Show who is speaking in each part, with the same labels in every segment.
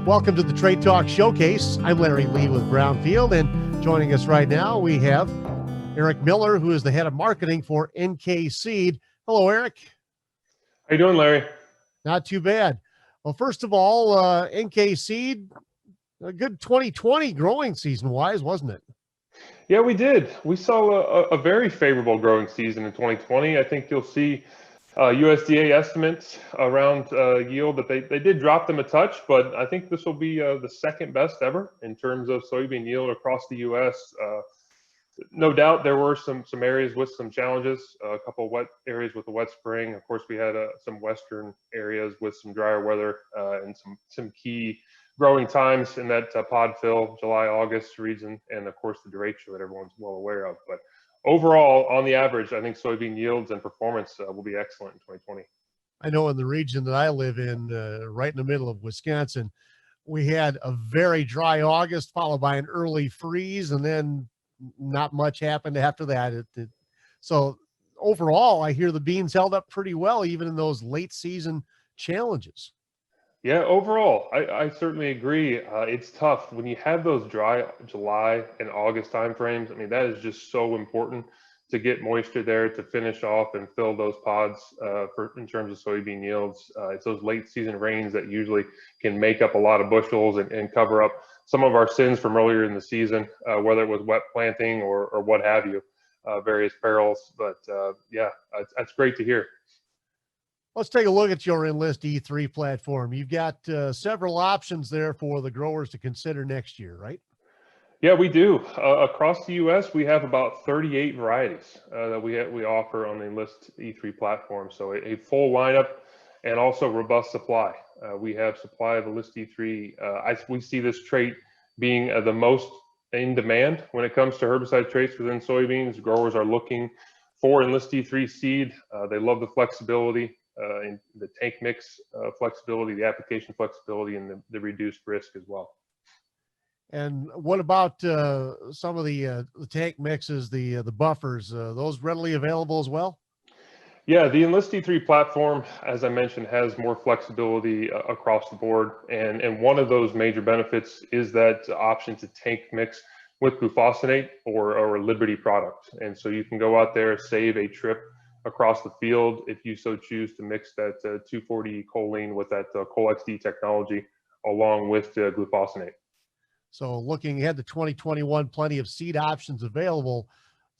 Speaker 1: Welcome to the Trade Talk Showcase. I'm Larry Lee with Brownfield, and joining us right now, we have Eric Miller, who is the head of marketing for NK Seed. Hello, Eric.
Speaker 2: How you doing, Larry?
Speaker 1: Not too bad. Well, first of all, NK Seed, a good 2020 growing season-wise, wasn't it?
Speaker 2: Yeah, we did. We saw a very favorable growing season in 2020. I think you'll see USDA estimates around yield that they did drop them a touch, but I think this will be the second best ever in terms of soybean yield across the U.S. No doubt there were some areas with some challenges, a couple of wet areas with a wet spring. Of course, we had some western areas with some drier weather and some key growing times in that pod fill, July, August region, and of course the derecho that everyone's well aware of. But overall, on the average, I think soybean yields and performance will be excellent in 2020.
Speaker 1: I know in the region that I live in, right in the middle of Wisconsin, we had a very dry August followed by an early freeze, and then not much happened after that. So overall, I hear the beans held up pretty well, even in those late season challenges.
Speaker 2: Yeah, overall, I certainly agree. It's tough when you have those dry July and August timeframes. I mean, that is just so important to get moisture there to finish off and fill those pods in terms of soybean yields. It's those late season rains that usually can make up a lot of bushels and cover up some of our sins from earlier in the season, whether it was wet planting or what have you, various perils. But yeah, that's great to hear.
Speaker 1: Let's take a look at your Enlist E3 platform. You've got several options there for the growers to consider next year, right?
Speaker 2: Yeah, we do. Across the U.S., we have about 38 varieties that we offer on the Enlist E3 platform. So a full lineup and also robust supply. We have supply of Enlist E3. We see this trait being the most in demand when it comes to herbicide traits within soybeans. Growers are looking for Enlist E3 seed. They love the flexibility. In the tank mix flexibility, the application flexibility, and the reduced risk as well.
Speaker 1: And what about some of the tank mixes, the buffers? Those readily available as well?
Speaker 2: Yeah, the Enlist E3 platform, as I mentioned, has more flexibility across the board, and one of those major benefits is that option to tank mix with glufosinate or a Liberty product, and so you can go out there, save a trip across the field if you so choose to mix that 240 choline with that ColXD technology along with glufosinate.
Speaker 1: So looking ahead to 2021, plenty of seed options available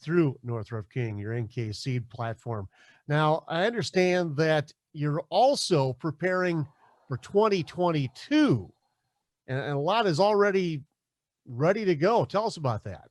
Speaker 1: through Northrop King, your NK seed platform. Now, I understand that you're also preparing for 2022, and a lot is already ready to go. Tell us about that.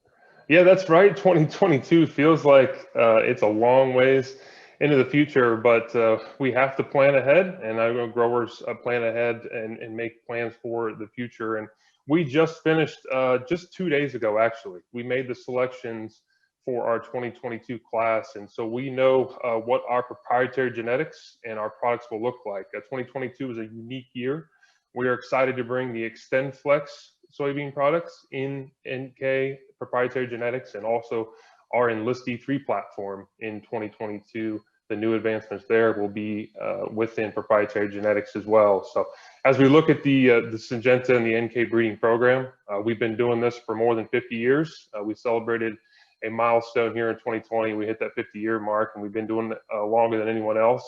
Speaker 2: Yeah, that's right. 2022 feels like it's a long ways into the future, but we have to plan ahead, and I know growers plan ahead and make plans for the future. And we just finished just 2 days ago, actually. We made the selections for our 2022 class, and so we know what our proprietary genetics and our products will look like. 2022 is a unique year. We are excited to bring the Extend Flex soybean products in NK proprietary genetics and also our Enlist E3 platform in 2022. The new advancements there will be within proprietary genetics as well. So as we look at the Syngenta and the NK breeding program, we've been doing this for more than 50 years. We celebrated a milestone here in 2020. We hit that 50-year mark, and we've been doing it longer than anyone else.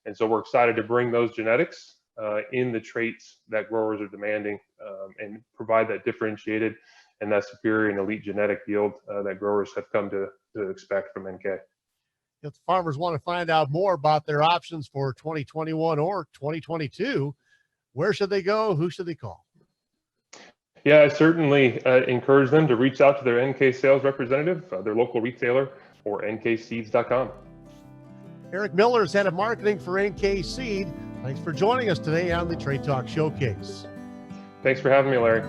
Speaker 2: And so we're excited to bring those genetics in the traits that growers are demanding and provide that differentiated and that superior and elite genetic yield that growers have come to expect from NK.
Speaker 1: If farmers want to find out more about their options for 2021 or 2022, where should they go? Who should they call?
Speaker 2: Yeah, I certainly encourage them to reach out to their NK sales representative, their local retailer, or nkseeds.com.
Speaker 1: Eric Miller is head of marketing for NK Seed. Thanks for joining us today on the Trade Talk Showcase.
Speaker 2: Thanks for having me, Larry.